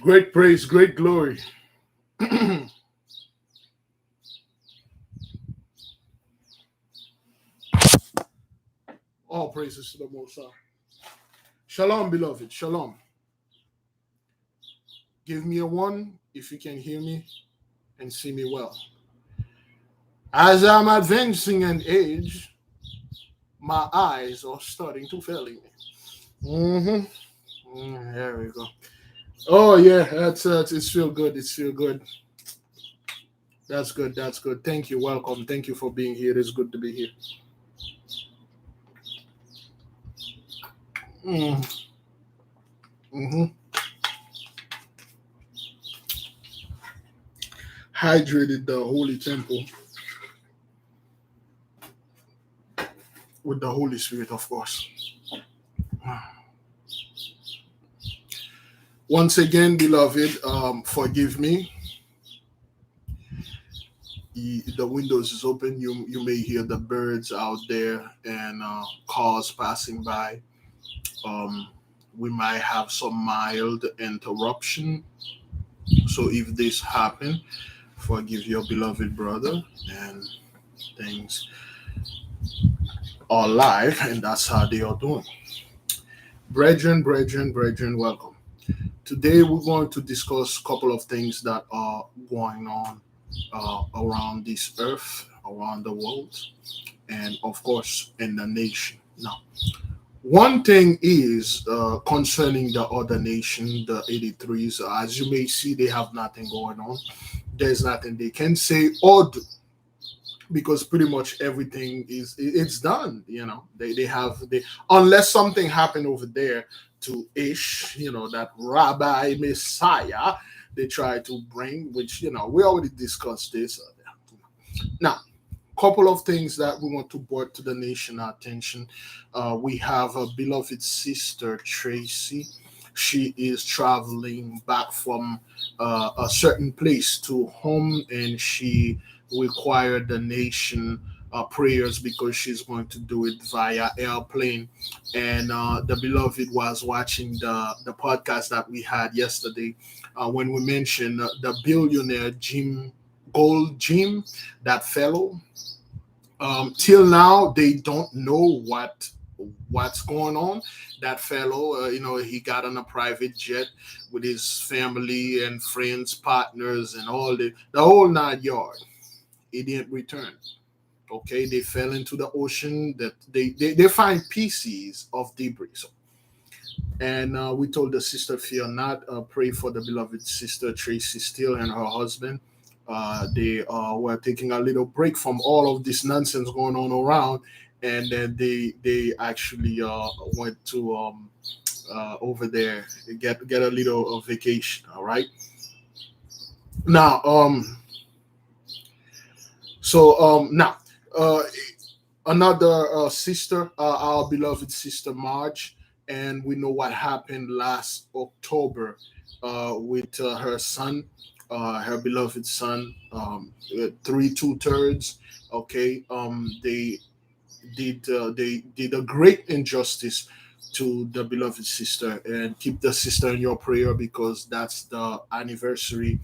Great praise, great glory. All praises to the Most High. Shalom, beloved. Shalom. Give me a one if you can hear me and see me well. As I'm advancing in age, my eyes are starting to fail me. There we go. Oh yeah, that's it's feel good. It's feel good. That's good. That's good. Thank you. Welcome. Thank you for being here. It's good to be here. Hydrated the holy temple with the Holy Spirit, of course. Once again, beloved, forgive me. The windows is open. You may hear the birds out there and cars passing by. We might have some mild interruption. So if this happen, forgive your beloved brother, and things are live, and that's how they are doing. Brethren, welcome. Today we're going to discuss a couple of things that are going on around this earth, around the world, and of course in the nation. Now, one thing is concerning the other nation, the 83s. As you may see, they have nothing going on. There's nothing they can say or do because pretty much everything it's done. They have unless something happened over there to Ish, that Rabbi Messiah they try to bring, which we already discussed this. Now, couple of things that we want to bring to the nation attention. We have a beloved sister Tracy. She is traveling back from a certain place to home, and she required the nation prayers because she's going to do it via airplane. And the beloved was watching the podcast that we had yesterday when we mentioned the billionaire Jim, that fellow. Till now, they don't know what's going on. That fellow, he got on a private jet with his family and friends, partners, and all the whole 9 yards. He didn't return. Okay, they fell into the ocean. That they find pieces of debris. And we told the sister, fear not. Pray for the beloved sister Tracy Steele and her husband. They were taking a little break from all of this nonsense going on around, and then they actually went to over there get a little vacation. All right. Now, now another sister, our beloved sister Marge. and we know what happened last October with her son, her beloved son, 3 2/3. Okay, they did a great injustice to the beloved sister, and keep the sister in your prayer because that's the anniversary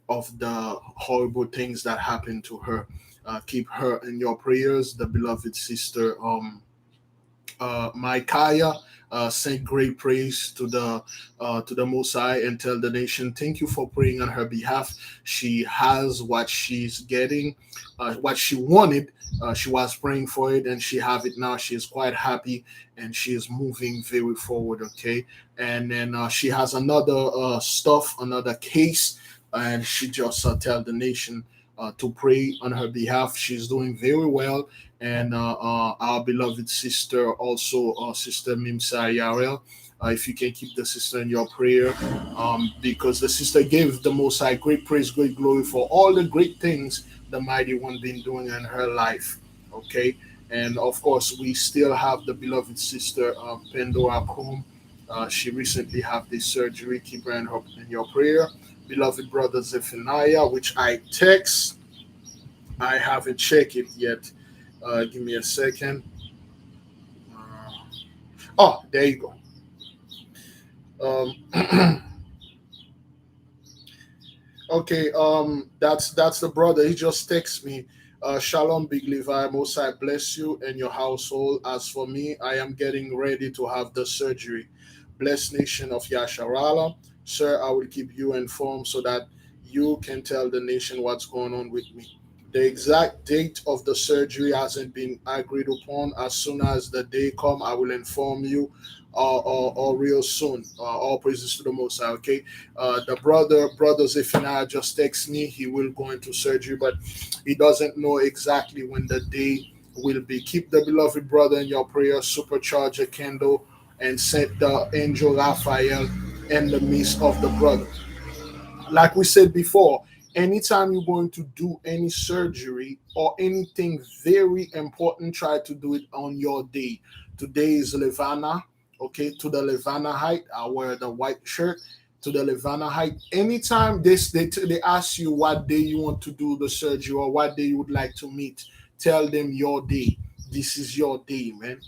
of the horrible things that happened to her. Keep her in your prayers, the beloved sister. Micaiah, sent great praise to the Most High and tell the nation, thank you for praying on her behalf. She has what she's getting, what she wanted. She was praying for it, and she have it now. She is quite happy, and she is moving very forward. Okay, and then she has another stuff, another case, and she just tell the nation to pray on her behalf. She's doing very well, and our beloved sister also, Sister Mimsa Yarel. If you can keep the sister in your prayer, because the sister gave the Most High great praise, great glory for all the great things the Mighty One been doing in her life. Okay, and of course we still have the beloved sister Pandora Kum. She recently had this surgery. Keep her in your prayer. Beloved brother Zephaniah, which I text. I haven't checked it yet. Give me a second. Oh, there you go. Okay, that's the brother. He just texts me. Shalom, Big Levi. Most I bless you and your household. As for me, I am getting ready to have the surgery. Blessed nation of Yasharala. Sir, I will keep you informed so that you can tell the nation what's going on with me. The exact date of the surgery hasn't been agreed upon. As soon as the day come, I will inform you, or real soon. All praises to the Most High. Okay, the brother Zephaniah just text me. He will go into surgery, but he doesn't know exactly when the day will be. Keep the beloved brother in your prayer. Supercharge a candle and send the angel Raphael in the midst of the brother. Like we said before, anytime you're going to do any surgery or anything very important, try to do it on your day. Today is Levana. Okay, to the Levana height, I wear the white shirt. To the Levana height, anytime they ask you what day you want to do the surgery or what day you would like to meet, tell them your day. This is your day, man.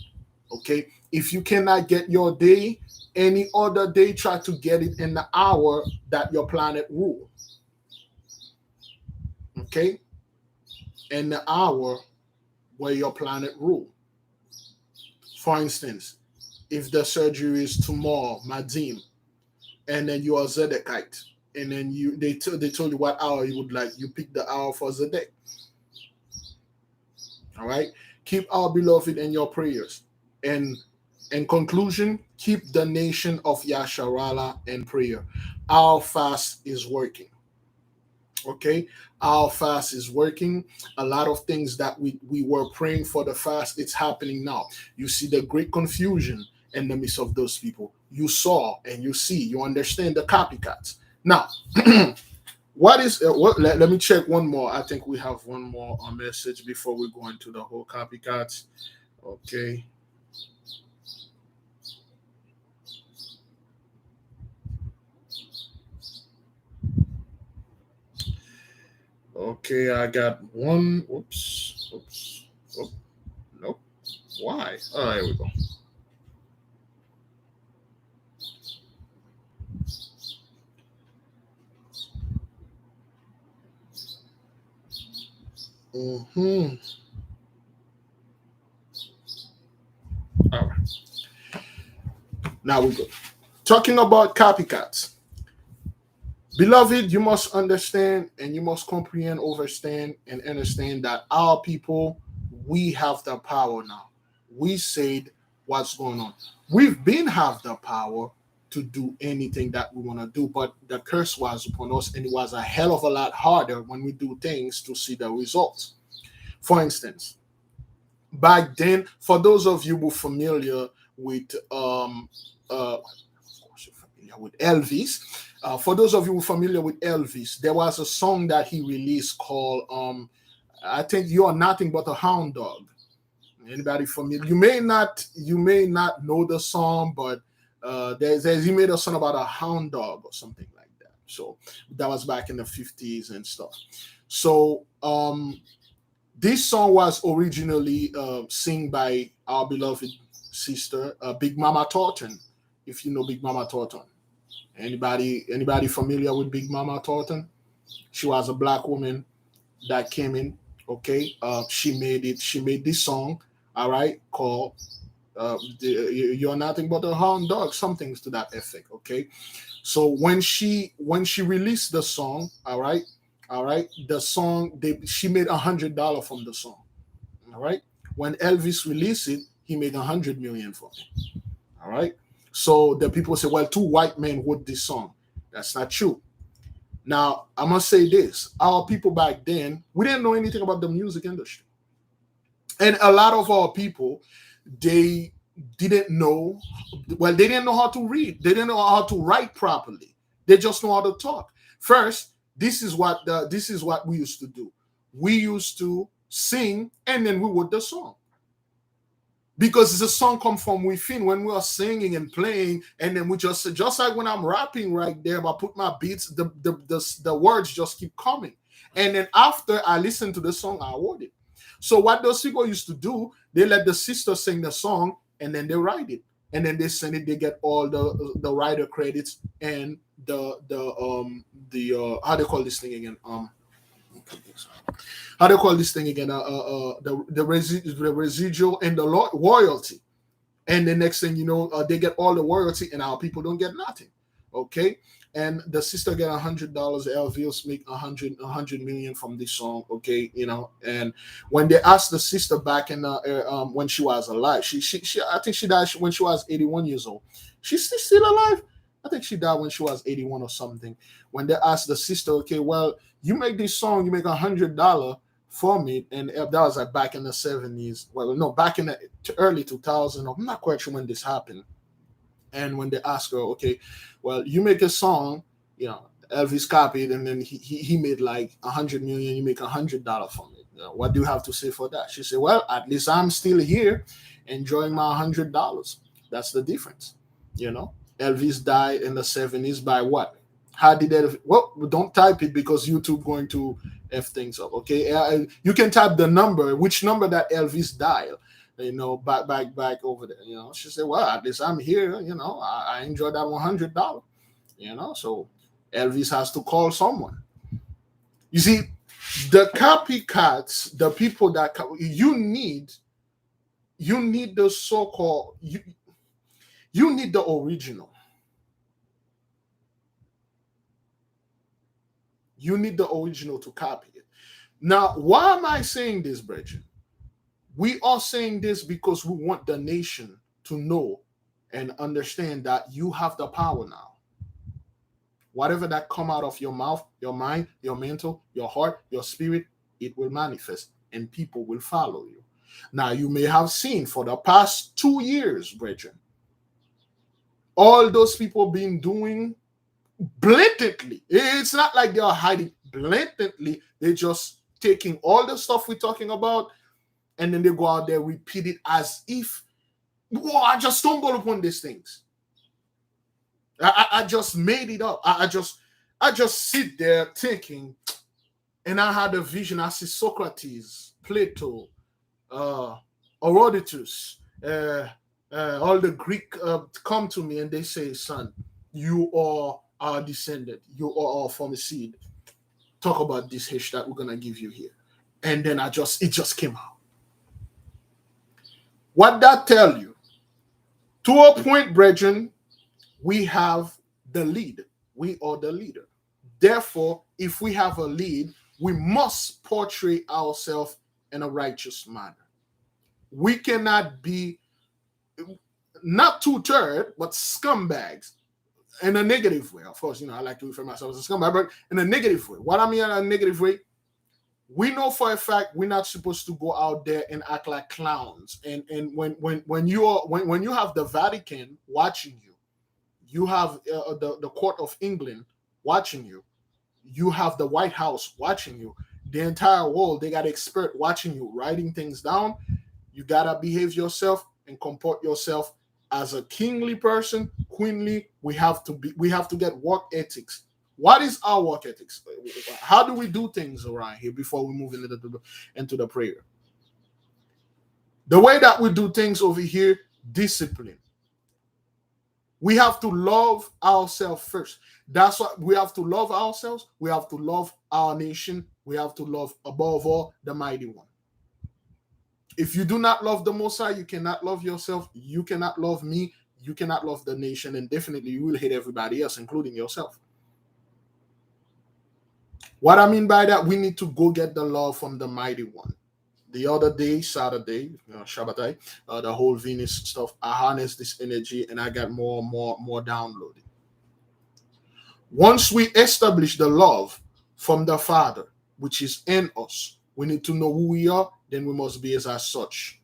Okay, if you cannot get your day any other day, try to get it in the hour that your planet rule. Okay, in the hour where your planet rule. For instance, if the surgery is tomorrow, Madim, and then you are Zedekite, and then they told you what hour you would like, you pick the hour for Zedek. All right, keep our beloved in your prayers. And in conclusion, keep the nation of Yasharala in prayer. Our fast is working. Okay, our fast is working. A lot of things that we were praying for the fast, it's happening now. You see the great confusion in the midst of those people. You saw and you see, you understand the copycats. Now, what is let me check one more. I think we have one more message before we go into the whole copycats. Okay. Okay, I got one. Oops. Oops. Oh, nope. Why? Oh, here we go. Mm-hmm. All right. Now we go. Talking about copycats. Beloved, you must understand and you must comprehend, understand, and understand that our people, we have the power now. We said what's going on. We've been have the power to do anything that we want to do, but the curse was upon us, and it was a hell of a lot harder when we do things to see the results. For instance, back then, for those of you who are familiar with with Elvis. For those of you who are familiar with Elvis, there was a song that he released called I think "You Are Nothing But a Hound Dog." Anybody familiar? You may not know the song, but there's he made a song about a hound dog or something like that. So that was back in the 50s and stuff. So this song was originally sung by our beloved sister, Big Mama Thornton. If you know Big Mama Thornton, anybody familiar with Big Mama Thornton? She was a black woman that came in. Okay, she made it. She made this song. All right, called "You're Nothing But a Hound Dog," something to that effect. Okay, so when she released the song, all right, the song she made $100 from the song. All right, when Elvis released it, he made 100 million from it. All right, so the people say, well, two white men wrote this song. That's not true. Now, I must say this: our people back then, we didn't know anything about the music industry, and a lot of our people, they didn't know. Well, they didn't know how to read. They didn't know how to write properly. They just know how to talk. First, this is what we used to do. We used to sing, and then we wrote the song because the song come from within when we are singing and playing, and then we just like when I'm rapping right there, I put my beats, the words just keep coming, and then after I listen to the song, I wrote it. So what those people used to do, they let the sister sing the song, and then they write it, and then they send it. They get all the writer credits and the how they call this thing again, how they call this thing again, the residual and the royalty. And the next thing you know, they get all the royalty, and our people don't get nothing. Okay, and the sister get $100. Elvis make a hundred million from this song. Okay, and when they asked the sister back in when she was alive, she I think she died when she was 81 years old. She's still alive. I think she died when she was 81 or something. When they asked the sister, okay, well, you make this song, you make $100 from it, and that was like back in the 70s. Well, no, back in the early 2000. I'm not quite sure when this happened. And when they ask her, okay, well, you make a song, Elvis copied, and then he made like 100 million. You make $100 from it. What do you have to say for that? She said, well, at least I'm still here, enjoying my $100. That's the difference. Elvis died in the 70s by what? How did that? Well, don't type it because YouTube going to f things up. Okay, you can type the number, which number that Elvis dialed. Back over there. She said, "Well, at least I'm here. I enjoy that $100. So Elvis has to call someone. You see, the copycats, the people that you need the so-called you need the original. You need the original to copy it. Now, why am I saying this, Bridget? We are saying this because we want the nation to know and understand that you have the power now. Whatever that come out of your mouth, your mind, your mental, your heart, your spirit, it will manifest and people will follow you. Now, you may have seen for the past 2 years, Bridget, all those people been doing blatantly. It's not like they are hiding blatantly. They're just taking all the stuff we're talking about, and then they go out there, repeat it as if, whoa, I just stumbled upon these things. I just made it up. I just sit there thinking, and I had a vision. I see Socrates, Plato, Herodotus, all the Greek come to me and they say, son, you are our descendant. You are our from a seed. Talk about this hash that we're going to give you here. And then it just came out. What that tell you? To a point, brethren, we have the lead. We are the leader. Therefore, if we have a lead, we must portray ourselves in a righteous manner. We cannot be not two-third, but scumbags in a negative way. Of course, I like to refer myself as a scumbag, but in a negative way. What I mean in a negative way, we know for a fact we're not supposed to go out there and act like clowns. And when you have the Vatican watching you, you have the Court of England watching you, you have the White House watching you, the entire world, they got expert watching you, writing things down. You gotta behave yourself and comport yourself as a kingly person, queenly. We have to get work ethics. What is our work ethics? How do we do things around here before we move into the prayer? The way that we do things over here, discipline. We have to love ourselves first. That's what we have to love ourselves. We have to love our nation. We have to love, above all, the mighty one. If you do not love the Most High, you cannot love yourself. You cannot love me. You cannot love the nation. And definitely you will hate everybody else, including yourself. What I mean by that, we need to go get the love from the mighty one. The other day, Saturday, Shabbatai, the whole Venus stuff, I harnessed this energy and I got more downloaded. Once we establish the love from the Father, which is in us, we need to know who we are, then we must be as such.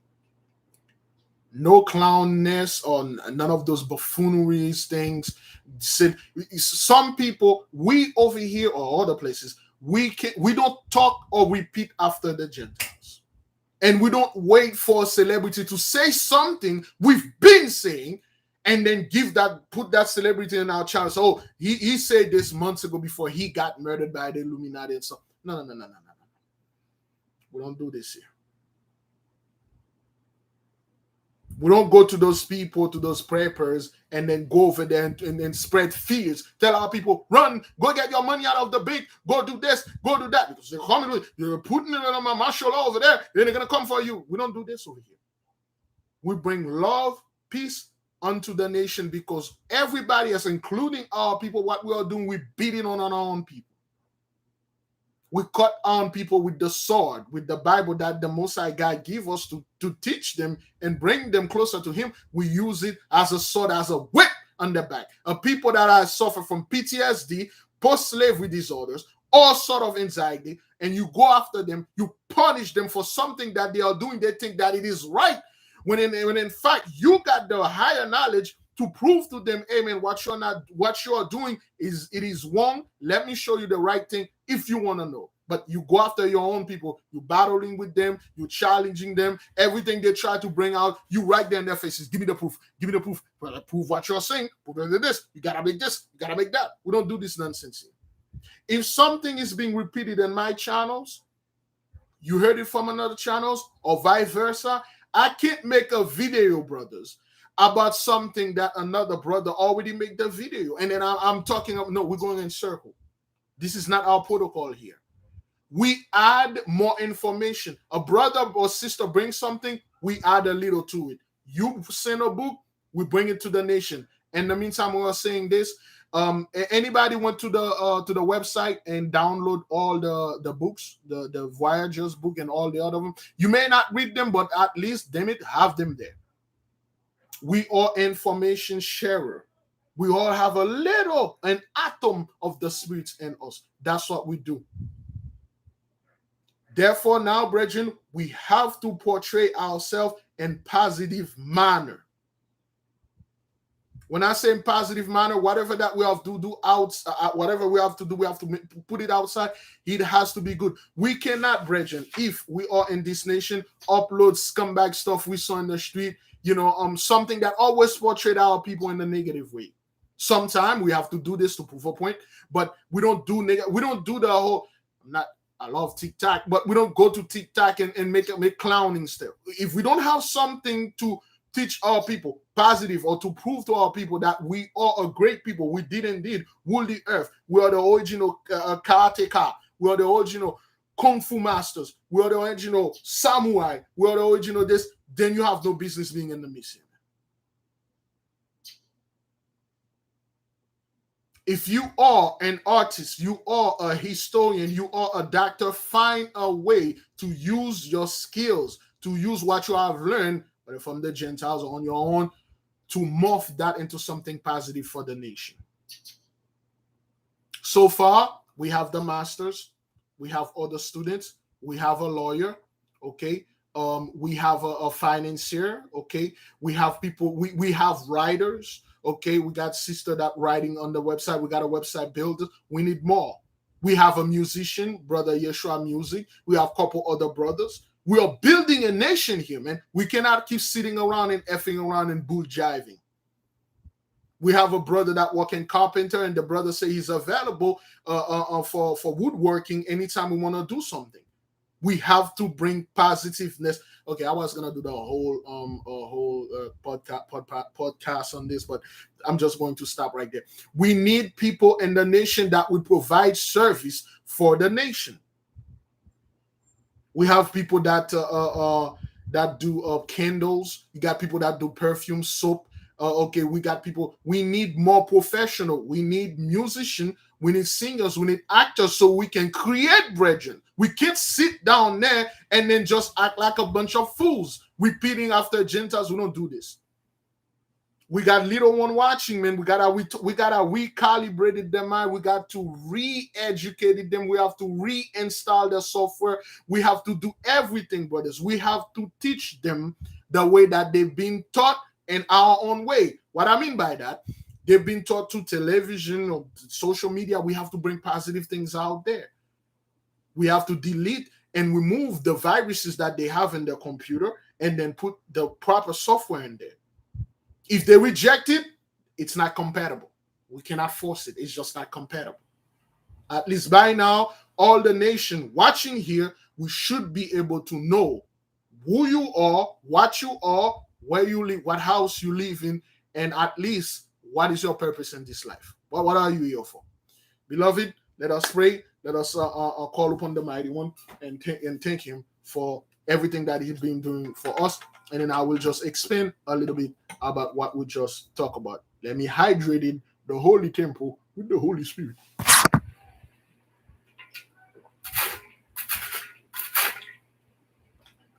No clownness or none of those buffooneries things. Some people, we over here or other places, we don't talk or repeat after the Gentiles. And we don't wait for a celebrity to say something we've been saying and then put that celebrity in our channel. So he said this months ago before he got murdered by the Illuminati and so. No. We don't do this here. We don't go to those people, to those preppers, and then go over there and then spread fears. Tell our people, run, go get your money out of the bank, go do this, go do that. Because they're coming, you're putting it on my martial law over there, then they're going to come for you. We don't do this over here. We bring love, peace unto the nation because everybody else, including our people, what we are doing, we're beating on our own people. We cut on people with the sword, with the Bible that the Most High God gave us to teach them and bring them closer to Him. We use it as a sword, as a whip on the back. A people that are suffer from PTSD, post-slavery disorders, all sort of anxiety, and you go after them, you punish them for something that they are doing. They think that it is right, when in fact you got the higher knowledge to prove to them, amen, what you are doing is wrong. Let me show you the right thing if you want to know. But you go after your own people, you battling with them, you challenging them, everything they try to bring out, you right there in their faces. Give me the proof. Give me the proof. Well, prove what you're saying. Prove this. You gotta make this. You gotta make that. We don't do this nonsense here. If something is being repeated in my channels, you heard it from another channels, or vice versa, I can't make a video, brothers, about something that another brother already made the video. And then I'm talking of, no, we're going in circle. This is not our protocol here. We add more information. A brother or sister brings something, we add a little to it. You send a book, we bring it to the nation. In the meantime, we are saying this. Anybody went to the website and download all the books, the Voyagers book and all the other them. You may not read them, but at least have them there. We are information sharer. We all have an atom of the Spirit in us. That's what we do. Therefore, now, brethren, we have to portray ourselves in positive manner. When I say in positive manner, whatever that we have to do whatever we have to do, we have to put it outside. It has to be good. We cannot, brethren, if we are in this nation, upload scumbag stuff we saw in the street, something that always portrayed our people in a negative way. Sometimes we have to do this to prove a point, but we don't do the whole. I love TikTok, but we don't go to TikTok and make clowning stuff. If we don't have something to teach our people positive or to prove to our people that we are a great people, we did indeed rule the earth. We are the original karateka. We are the original kung fu masters. We are the original samurai. We are the original this. Then you have no business being in the mission. If you are an artist, you are a historian, you are a doctor, find a way to use your skills, to use what you have learned, whether from the Gentiles or on your own, to morph that into something positive for the nation. So far, we have the masters, we have other students, we have a lawyer, okay? We have a financier, okay? We have people, we have writers, okay? We got sister that writing on the website. We got a website builder. We need more. We have a musician, brother Yeshua Music. We have a couple other brothers. We are building a nation here, man. We cannot keep sitting around and effing around and bull jiving. We have a brother that work in carpenter, and the brother say he's available for woodworking anytime we want to do something. We have to bring positiveness. Okay, I was gonna do the whole podcast on this, but I'm just going to stop right there. We need people in the nation that will provide service for the nation. We have people that do candles. You got people that do perfume, soap. Okay, we got people. We need more professional. We need musicians. We need singers. We need actors so we can create brethren. We can't sit down there and then just act like a bunch of fools, repeating after Gentiles. We don't do this. We got little one watching, man. We gotta recalibrated their mind. We got to re-educate them. We have to reinstall the software. We have to do everything, brothers. We have to teach them the way that they've been taught in our own way. What I mean by that, they've been taught to television or social media. We have to bring positive things out there. We have to delete and remove the viruses that they have in their computer and then put the proper software in there. If they reject it, it's not compatible. We cannot force it. It's just not compatible. At least by now, all the nation watching here, we should be able to know who you are, what you are, where you live, what house you live in, and at least what is your purpose in this life. What are you here for? Beloved, let us pray. Let us call upon the Mighty One and thank Him for everything that He's been doing for us. And then I will just expand a little bit about what we just talked about. Let me hydrate the holy temple with the Holy Spirit.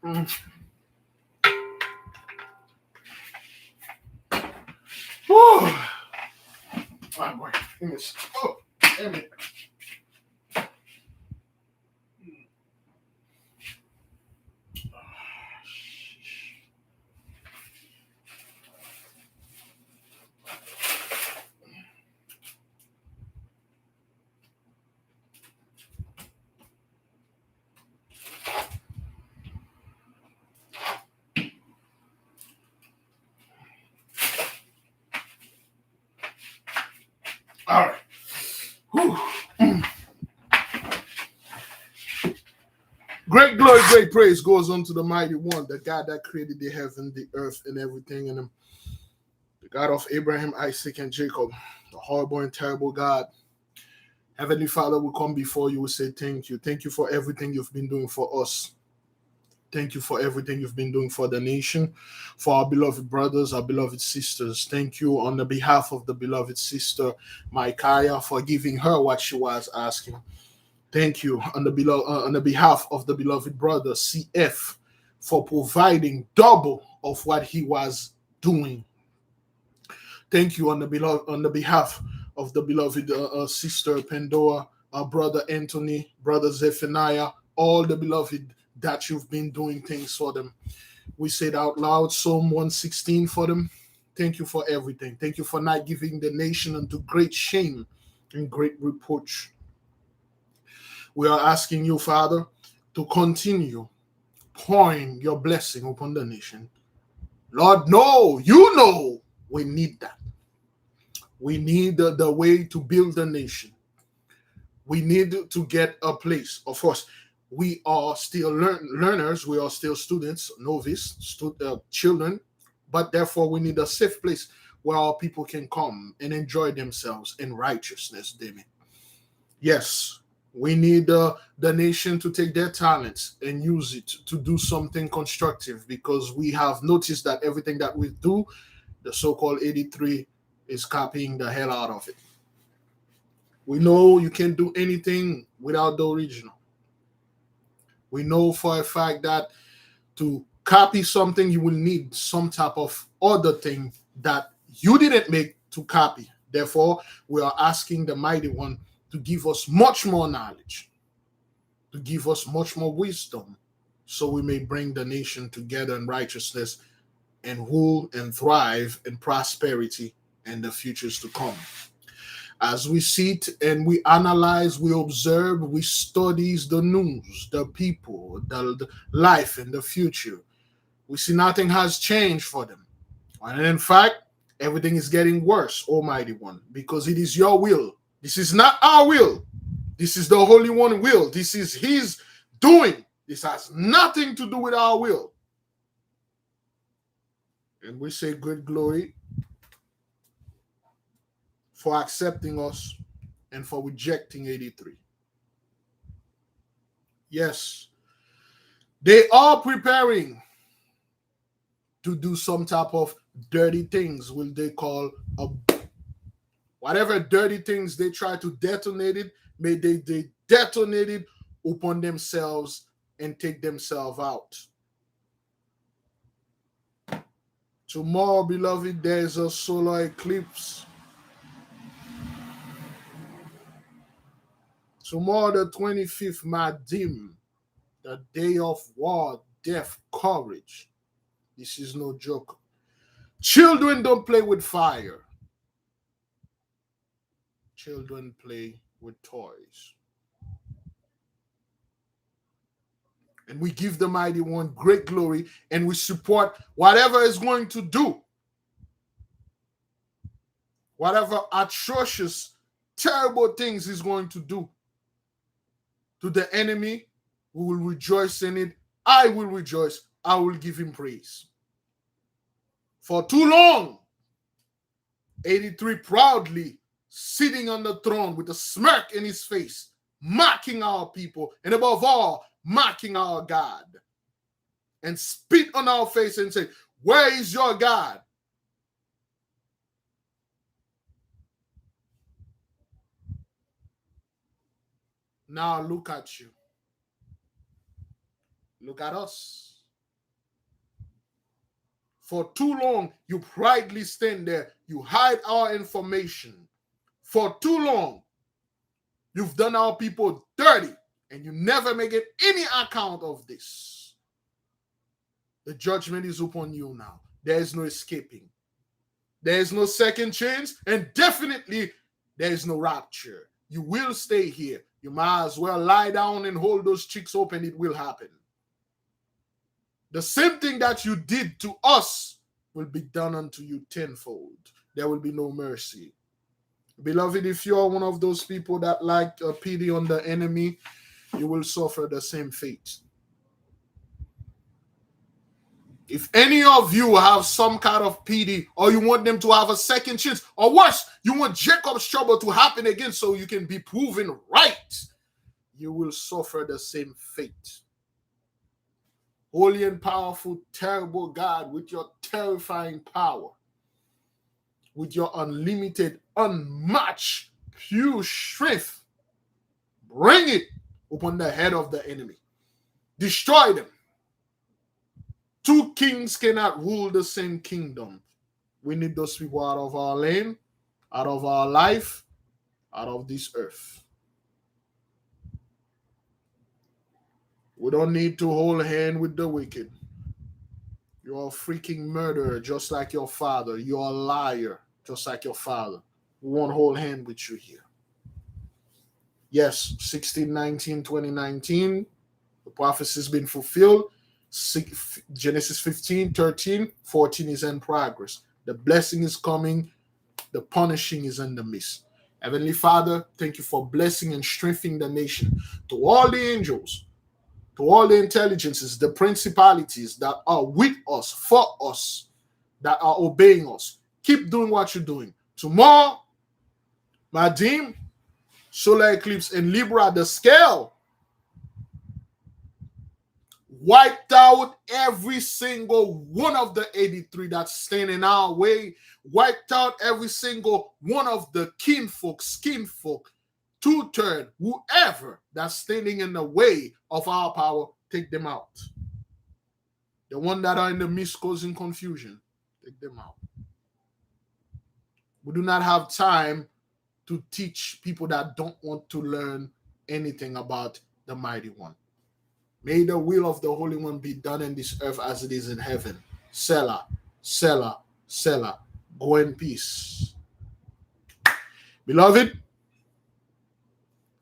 Oh, boy. Oh, damn it. All right. Great glory, great praise goes on to the Mighty One, the God that created the heaven, the earth, and everything in them. The God of Abraham, Isaac, and Jacob, the horrible and terrible God. Heavenly Father, we come before you. We say thank you. Thank you for everything you've been doing for us. Thank you for everything you've been doing for the nation, for our beloved brothers, our beloved sisters. Thank you on the behalf of the beloved sister, Micaiah, for giving her what she was asking. Thank you on the behalf of the beloved brother, CF, for providing double of what he was doing. Thank you on the behalf of the beloved sister Pandora, our brother Anthony, brother Zephaniah, all the beloved that you've been doing things for them. We said out loud Psalm 116 for them. Thank you for everything. Thank you for not giving the nation into great shame and great reproach. We are asking you, Father, to continue pouring your blessing upon the nation. Lord, you know we need that. We need the way to build a nation. We need to get a place. Of course, we are still learners. We are still students, novice, children. But therefore, we need a safe place where our people can come and enjoy themselves in righteousness, David. Yes, we need the nation to take their talents and use it to do something constructive, because we have noticed that everything that we do, the so-called 83 is copying the hell out of it. We know you can't do anything without the original. We know for a fact that to copy something, you will need some type of other thing that you didn't make to copy. Therefore, we are asking the Mighty One to give us much more knowledge, to give us much more wisdom, so we may bring the nation together in righteousness and rule and thrive in prosperity and the futures to come. As we sit and we analyze, we observe, we study the news, the people, the life, and the future, we see nothing has changed for them. And in fact, everything is getting worse, Almighty One, because it is your will. This is not our will. This is the Holy One will. This is His doing. This has nothing to do with our will. And we say great glory for accepting us and for rejecting 83. Yes, they are preparing to do some type of dirty things, will they call a whatever dirty things they try to detonate it, may they detonate it upon themselves and take themselves out. Tomorrow, beloved, there is a solar eclipse. Tomorrow, the 25th, Madim, the day of war, death, courage. This is no joke. Children don't play with fire. Children play with toys. And we give the Mighty One great glory, and we support whatever is going to do. Whatever atrocious, terrible things he's going to do to the enemy, we will rejoice in it. I will rejoice. I will give him praise. For too long, 83 proudly sitting on the throne with a smirk in his face, mocking our people, and above all, mocking our God, and spit on our face and say, where is your God? Now look at you. Look at us. For too long, you proudly stand there. You hide our information. For too long, you've done our people dirty, and you never make it any account of this. The judgment is upon you now. There is no escaping. There is no second chance, and definitely there is no rapture. You will stay here. You might as well lie down and hold those cheeks open. It will happen. The same thing that you did to us will be done unto you tenfold. There will be no mercy. Beloved, if you are one of those people that like pity on the enemy, you will suffer the same fate. If any of you have some kind of pity, or you want them to have a second chance, or worse, you want Jacob's trouble to happen again so you can be proven right, you will suffer the same fate. Holy and powerful, terrible God, with your terrifying power, with your unlimited, unmatched, pure strength, bring it upon the head of the enemy. Destroy them. Two kings cannot rule the same kingdom. We need those people out of our lane, out of our life, out of this earth. We don't need to hold hand with the wicked. You're a freaking murderer, just like your father. You're a liar, just like your father. We won't hold hand with you here. Yes, 16:19, 2019, the prophecy has been fulfilled. Genesis 15:13, 14 is in progress. The blessing is coming. The punishing is in the midst. Heavenly Father, thank you for blessing and strengthening the nation. To all the angels, to all the intelligences, the principalities that are with us, for us, that are obeying us, keep doing what you're doing. Tomorrow, Madim, solar eclipse in Libra, the scale wiped out every single one of the 83 that's standing our way, wiped out every single one of the kinfolk, skinfolk, two-third, whoever that's standing in the way of our power, take them out. The one that are in the midst causing confusion, take them out. We do not have time to teach people that don't want to learn anything about the Mighty One. May the will of the Holy One be done in this earth as it is in heaven. Selah, Selah, Selah. Go in peace. Beloved,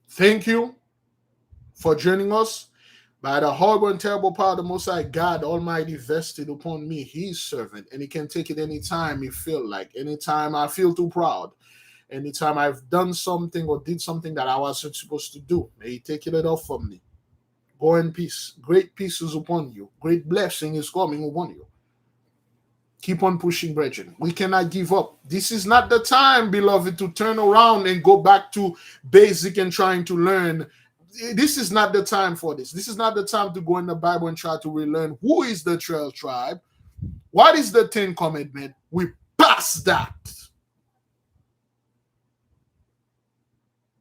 thank you for joining us. By the horrible and terrible power of the Most High God Almighty vested upon me, His servant, and He can take it anytime He feel like, anytime I feel too proud, anytime I've done something or did something that I wasn't supposed to do. May He take it off from me. Go in peace. Great peace is upon you. Great blessing is coming upon you. Keep on pushing, brethren. We cannot give up. This is not the time, beloved, to turn around and go back to basic and trying to learn. This is not the time for this. This is not the time to go in the Bible and try to relearn who is the 12 tribe. What is the 10 commandment? We pass that.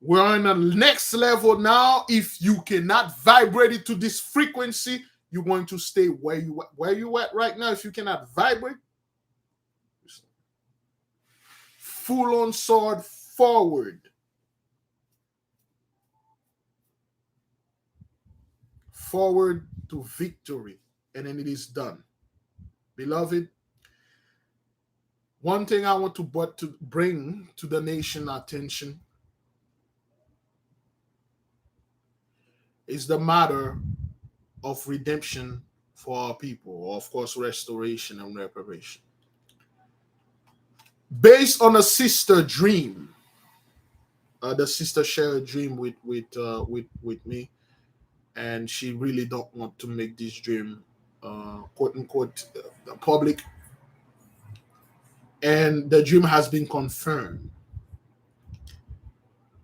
We're on the next level now. If you cannot vibrate it to this frequency, you're going to stay where you at right now. If you cannot vibrate, full on sword forward. Forward to victory. And then it is done. Beloved, one thing I want to bring to the nation attention is the matter of redemption for our people, or of course, restoration and reparation. Based on a sister dream, the sister shared a dream with me, and she really don't want to make this dream, quote unquote, public. And the dream has been confirmed.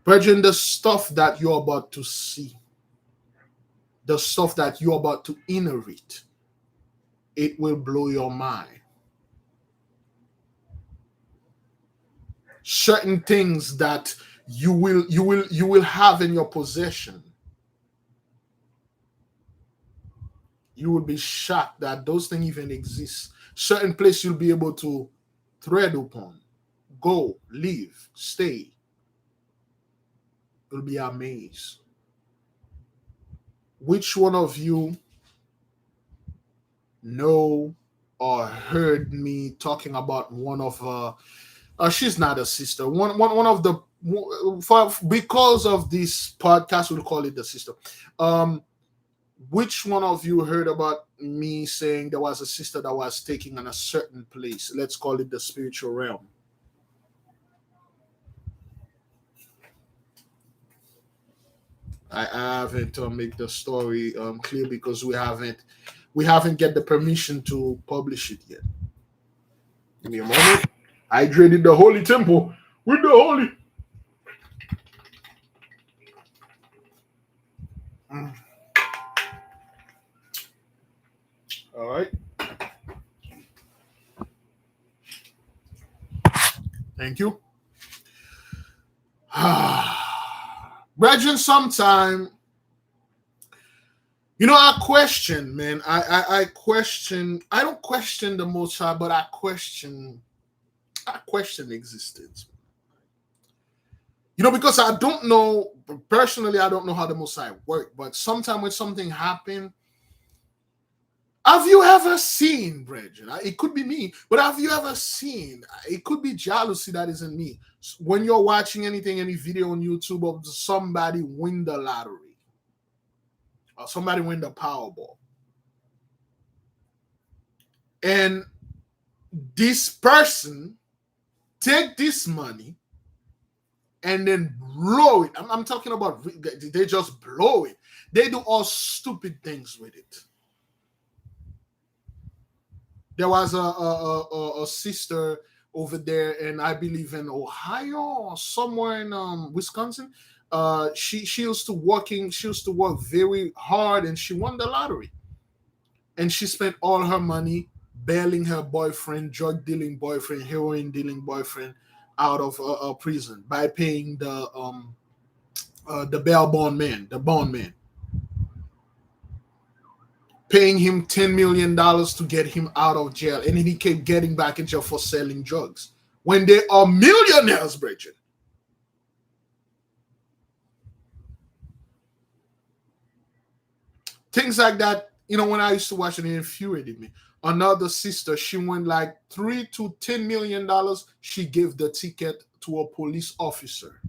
Brethren, the stuff that you're about to see, the stuff that you're about to inherit, it will blow your mind. Certain things that you will have in your possession, you will be shocked that those things even exist. Certain place you'll be able to tread upon, go, live, stay. You'll be amazed. Which one of you know or heard me talking about one of she's not a sister. One of the because of this podcast, we'll call it the sister. Which one of you heard about me saying there was a sister that was taking on a certain place? Let's call it the spiritual realm. I haven't made the story clear because we haven't get the permission to publish it yet. Give me a moment. I dreaded the holy temple with the holy. All right. Thank you. Brethren, sometime, I question, man. I question. I don't question the Most High, but I question existence. Because I don't know, personally, I don't know how the Most High work, but sometimes when something happens, have you ever seen, brethren? It could be me, but have you ever seen? It could be jealousy that is in me. When you're watching any video on YouTube of somebody win the lottery or somebody win the Powerball, and this person take this money and then blow it. I'm talking about they just blow it. They do all stupid things with it. There was a sister over there, and I believe in Ohio or somewhere in Wisconsin. She used to work very hard, and she won the lottery. And she spent all her money bailing her boyfriend, drug dealing boyfriend, heroin dealing boyfriend out of prison by paying the bail bond man, the bond man. Paying him $10 million to get him out of jail. And then he kept getting back in jail for selling drugs. When they are millionaires, Bridget. Things like that, when I used to watch it, it infuriated me. Another sister, she won like $3 to $10 million. She gave the ticket to a police officer.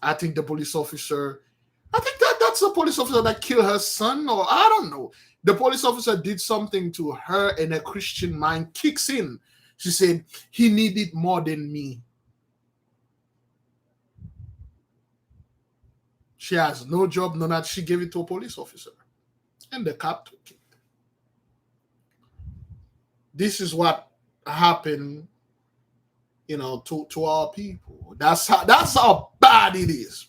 I think the police officer, I think that's a police officer that killed her son, or I don't know. The police officer did something to her, and a Christian mind kicks in. She said, he needed more than me. She has no job, no that. She gave it to a police officer, and the cop took it. This is what happened, to our people. That's how bad it is.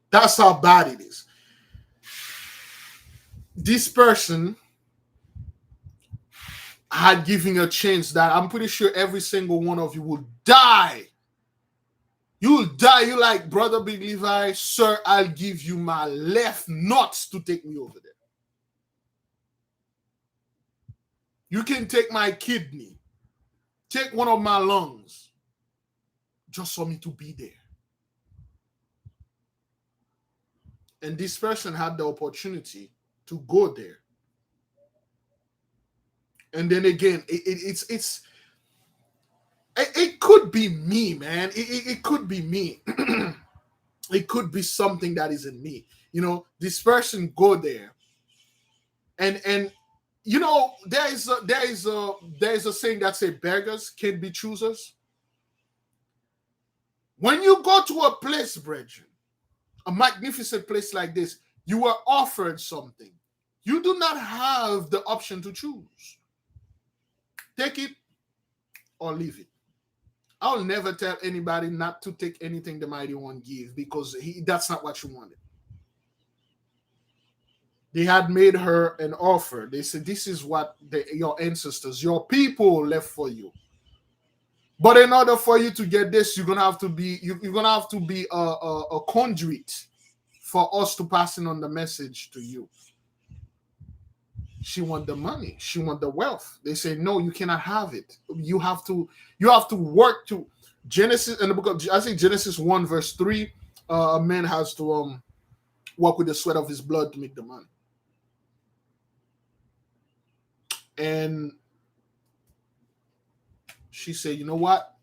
That's how bad it is. This person had given a chance that I'm pretty sure every single one of you will die. You will die. You're like, brother Big Levi, sir, I'll give you my left nuts to take me over there. You can take my kidney, take one of my lungs, just for me to be there. And this person had the opportunity to go there. And then again, it could be me, man. It could be me. It could be something that is in me. This person go there, and there is a saying that say beggars can't be choosers. When you go to a place, brethren, a magnificent place like this, you are offered something. You do not have the option to choose. Take it or leave it. I'll never tell anybody not to take anything the Mighty One give, because that's not what you wanted. They had made her an offer. They said, this is what your ancestors, your people left for you. But in order for you to get this, you're gonna have to be a conduit for us to pass on the message to you. She want the money. She want the wealth. They say, no, you cannot have it. You have to work to Genesis, in the book of, I think Genesis 1 verse 3, a man has to work with the sweat of his blood to make the money. And she said, you know what?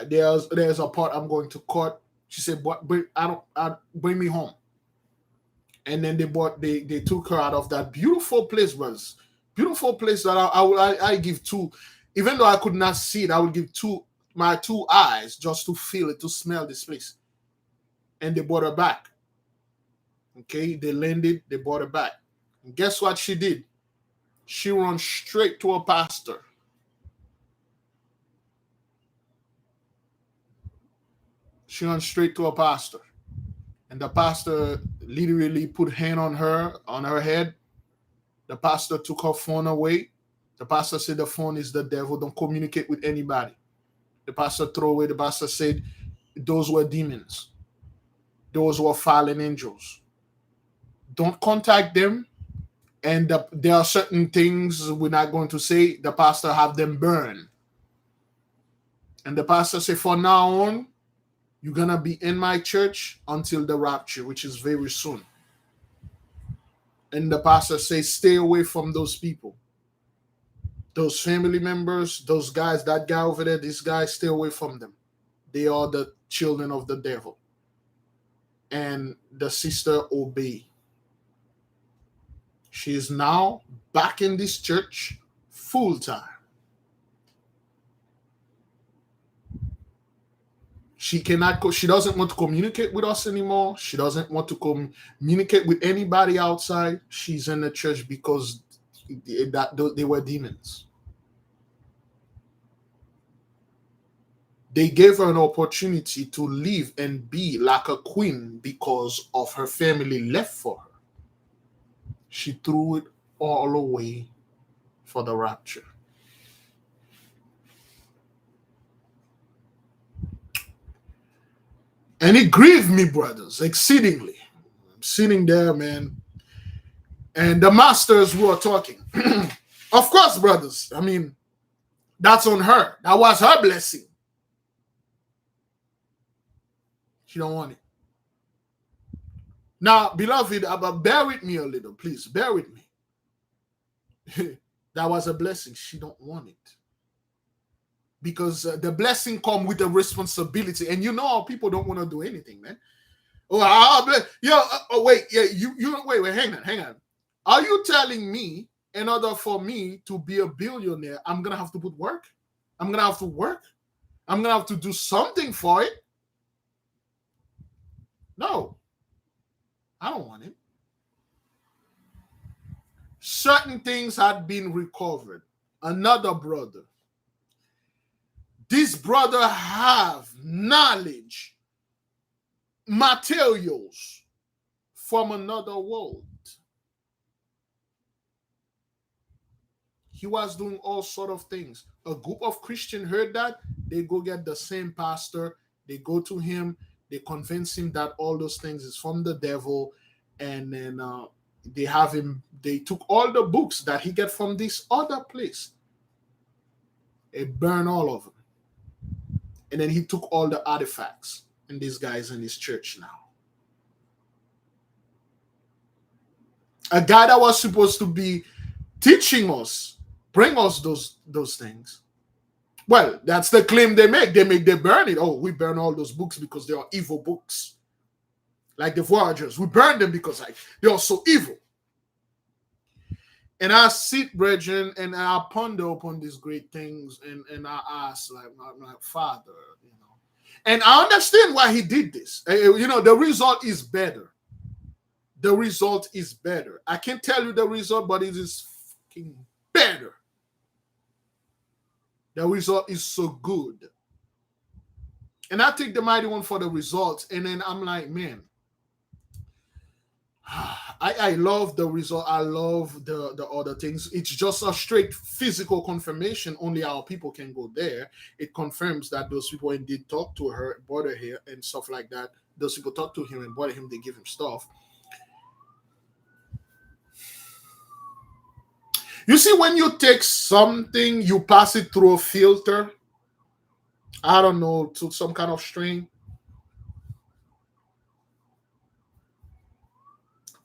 There's a part I'm going to court. She said, bring me home. And then they took her out of that beautiful place, brothers. Beautiful place that I give two, even though I could not see it, I would give my two eyes just to feel it, to smell this place. And they brought her back. Okay, they landed, they brought her back. And guess what she did? She ran straight to a pastor. She ran straight to a pastor. And the pastor literally put hand on her head. The pastor took her phone away. The pastor said the phone is the devil. Don't communicate with anybody. The pastor threw away. The pastor said those were demons. Those were fallen angels. Don't contact them. And there are certain things we're not going to say. The pastor have them burn. And the pastor said, from now on, you're going to be in my church until the rapture, which is very soon. And the pastor says, stay away from those people. Those family members, those guys, that guy over there, this guy, stay away from them. They are the children of the devil. And the sister obeyed. She is now back in this church full time. She doesn't want to communicate with us anymore. She doesn't want to communicate with anybody outside. She's in the church because they were demons. They gave her an opportunity to live and be like a queen because of her family left for her. She threw it all away for the rapture. And it grieved me, brothers, exceedingly. I'm sitting there, man. And the masters were talking. Of course, brothers. I mean, that's on her. That was her blessing. She don't want it. Now, beloved, bear with me a little, please. Bear with me. That was a blessing. She don't want it. Because the blessing come with a responsibility. And you know how people don't want to do anything, man. Oh, I'll bless. Wait. Yeah, wait, hang on. Are you telling me in order for me to be a billionaire, I'm going to have to put work? I'm going to have to work? I'm going to have to do something for it? No. I don't want it. Certain things had been recovered. Another brother. This brother have knowledge, materials from another world. He was doing all sort of things. A group of Christians heard that. They go get the same pastor. They go to him. They convince him that all those things is from the devil. And then they have him. They took all the books that he get from this other place. They burn all of them. And then he took all the artifacts. And this guy's in his church now. A guy that was supposed to be teaching us, bring us those things. Well, that's the claim they make. They burn it. Oh, we burn all those books because they are evil books. Like the Voyagers. We burn them because they are so evil. And I sit, brethren, and I ponder upon these great things, and I ask, like, my Father, And I understand why he did this. The result is better. The result is better. I can't tell you the result, but it is fucking better. The result is so good. And I take the mighty one for the results. And then I'm like, man, I love the result. I love the other things. It's just a straight physical confirmation. Only our people can go there. It confirms that those people indeed talk to her, bother her, and stuff like that. Those people talk to him and bother him. They give him stuff. You see, when you take something, you pass it through a filter. I don't know, to some kind of string.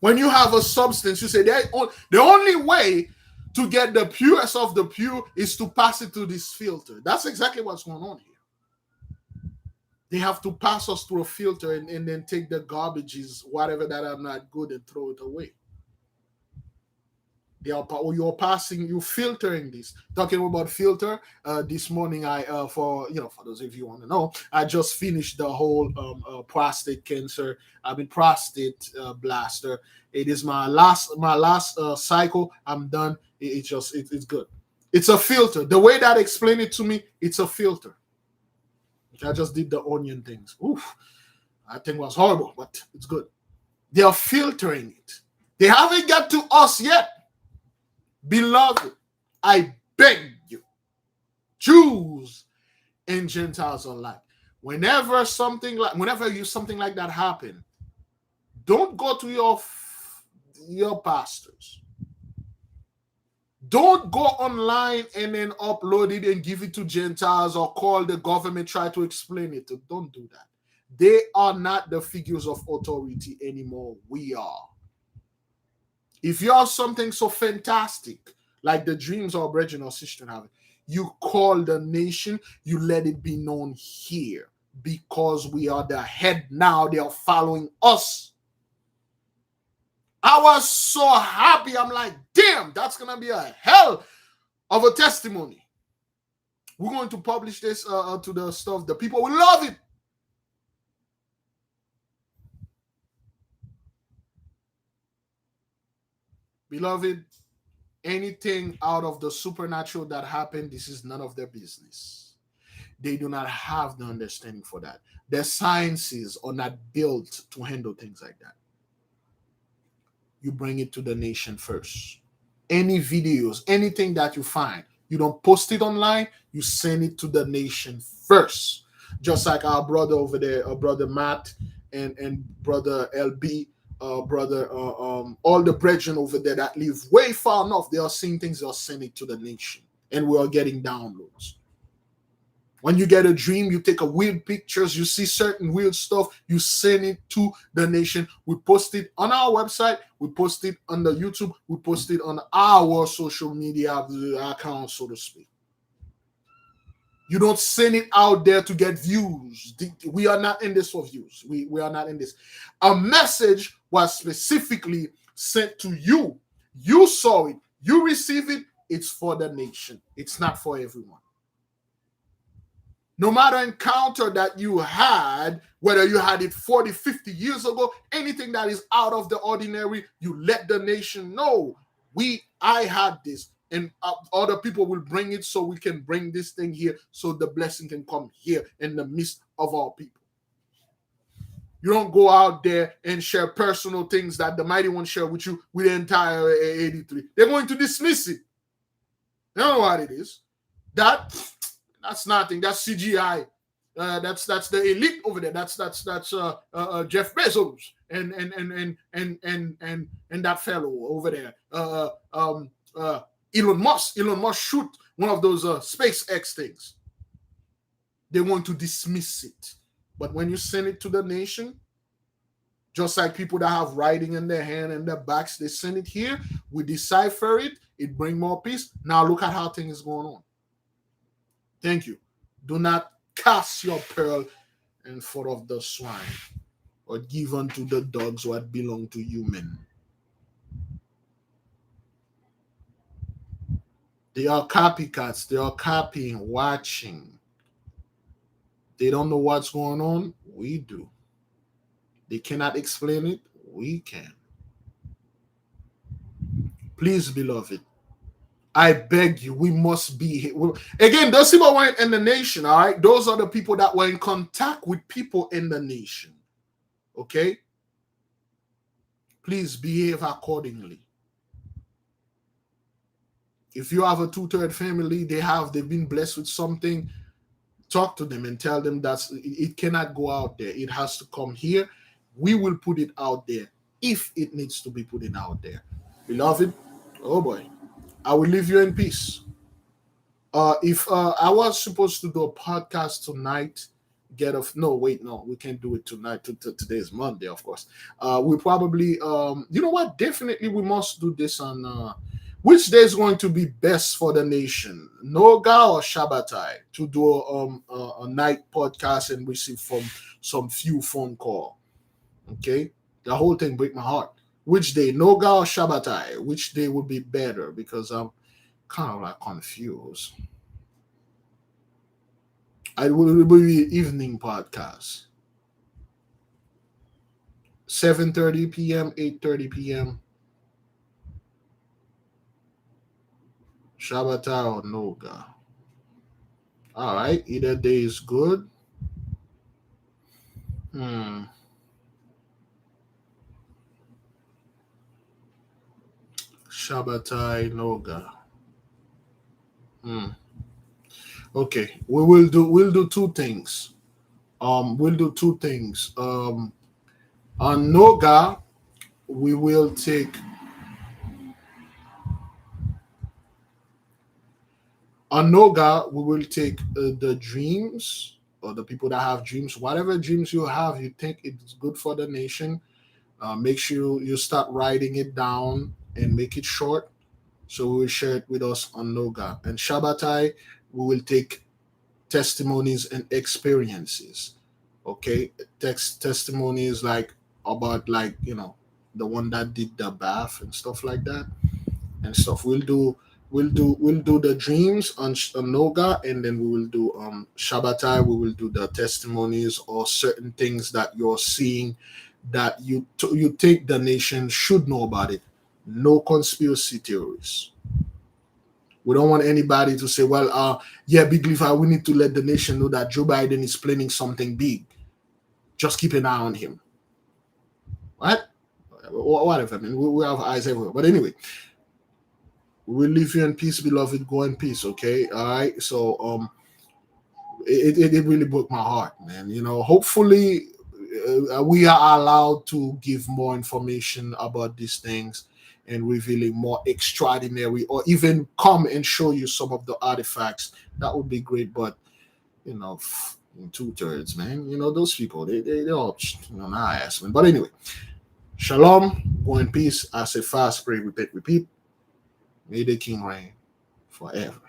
When you have a substance, you say the only way to get the purest of the pure is to pass it through this filter. That's exactly what's going on here. They have to pass us through a filter and then take the garbages, whatever that are not good, and throw it away. You're filtering this. Talking about filter, this morning for those of you who want to know, I just finished the whole prostate cancer. I've been prostate blaster. It is my last cycle. I'm done. It's good. It's a filter. The way that explained it to me, it's a filter. I just did the onion things. Oof, I think it was horrible, but it's good. They are filtering it. They haven't got to us yet. Beloved, I beg you, Jews and Gentiles alike, whenever something like that happen, don't go to your pastors. Don't go online and then upload it and give it to Gentiles or call the government, try to explain it. Don't do that. They are not the figures of authority anymore. We are. If you have something so fantastic, like the dreams our brethren or sister have, you call the nation, you let it be known here, because we are the head now. They are following us. I was so happy. I'm like, damn, that's going to be a hell of a testimony. We're going to publish this to the stuff. The people will love it. Beloved, anything out of the supernatural that happened, this is none of their business. They do not have the understanding for that. Their sciences are not built to handle things like that. You bring it to the nation first. Any videos, anything that you find, you don't post it online, you send it to the nation first. Just like our brother over there, our brother Matt and brother LB, brother, all the brethren over there that live way far enough, they are seeing things, they are sending it to the nation, and we are getting downloads. When you get a dream, you take a weird pictures, you see certain weird stuff, you send it to the nation. We post it on our website, we post it on the YouTube, we post it on our social media accounts, so to speak. You don't send it out there to get views. We are not in this for views. We are not in this. A message was specifically sent to you. You saw it. You receive it. It's for the nation. It's not for everyone. No matter encounter that you had, whether you had it 40, 50 years ago, anything that is out of the ordinary, you let the nation know. I had this, and other people will bring it, so we can bring this thing here, so the blessing can come here in the midst of our people. You don't go out there and share personal things that the mighty one share with you with the entire 83. They're going to dismiss it. They don't know what it is. That's nothing. That's CGI. That's the elite over there. That's Jeff Bezos and that fellow over there. Elon Musk. Elon Musk shoot one of those SpaceX things. They want to dismiss it, but when you send it to the nation, just like people that have writing in their hand and their backs, they send it here. We decipher it. It brings more peace. Now look at how things going on. Thank you. Do not cast your pearl in front of the swine, or give unto the dogs what belong to human. They are copycats. They are copying, watching. They don't know what's going on. We do. They cannot explain it. We can. Please, beloved, I beg you, we must be here. Again, those people weren't in the nation, all right? Those are the people that were in contact with people in the nation, okay? Please behave accordingly. If you have a 2/3 family, they've been blessed with something, talk to them and tell them that it cannot go out there. It has to come here. We will put it out there if it needs to be put in out there. Beloved, oh boy, I will leave you in peace. If I was supposed to do a podcast tonight, we can't do it tonight. Today is Monday, of course. We probably, you know what? Definitely, we must do this on which day is going to be best for the nation, Noga or Shabbatai, to do a night podcast and receive from some few phone call. Okay, the whole thing break my heart. Which day, Noga or Shabbatai? Which day would be better? Because I'm kind of like confused. It will be evening podcast. 7:30 p.m., 8:30 p.m. Shabbatai or Noga. All right, either day is good. Shabbatai Noga. Okay, we'll do two things. We'll do two things. On Noga, we will take the dreams, or the people that have dreams, whatever dreams you have, you think it's good for the nation. Make sure you start writing it down and make it short. So we will share it with us on Noga. And Shabbatai, we will take testimonies and experiences. Okay, testimonies like about, like, the one that did the bath and stuff like that and stuff. We'll do the dreams on Noga, and then we will do Shabbatai. We will do the testimonies or certain things that you're seeing that you think the nation should know about it. No conspiracy theories. We don't want anybody to say, well, Big Levi, we need to let the nation know that Joe Biden is planning something big. Just keep an eye on him. Right? Whatever. I mean, we have eyes everywhere. But anyway, we'll leave you in peace, beloved. Go in peace, okay? All right? So it really broke my heart, man. Hopefully we are allowed to give more information about these things and revealing more extraordinary, or even come and show you some of the artifacts. That would be great. But 2/3, man. Those people, they all, nah, ass, man. But anyway, shalom, go in peace. I say fast, pray, repeat. May the King reign forever.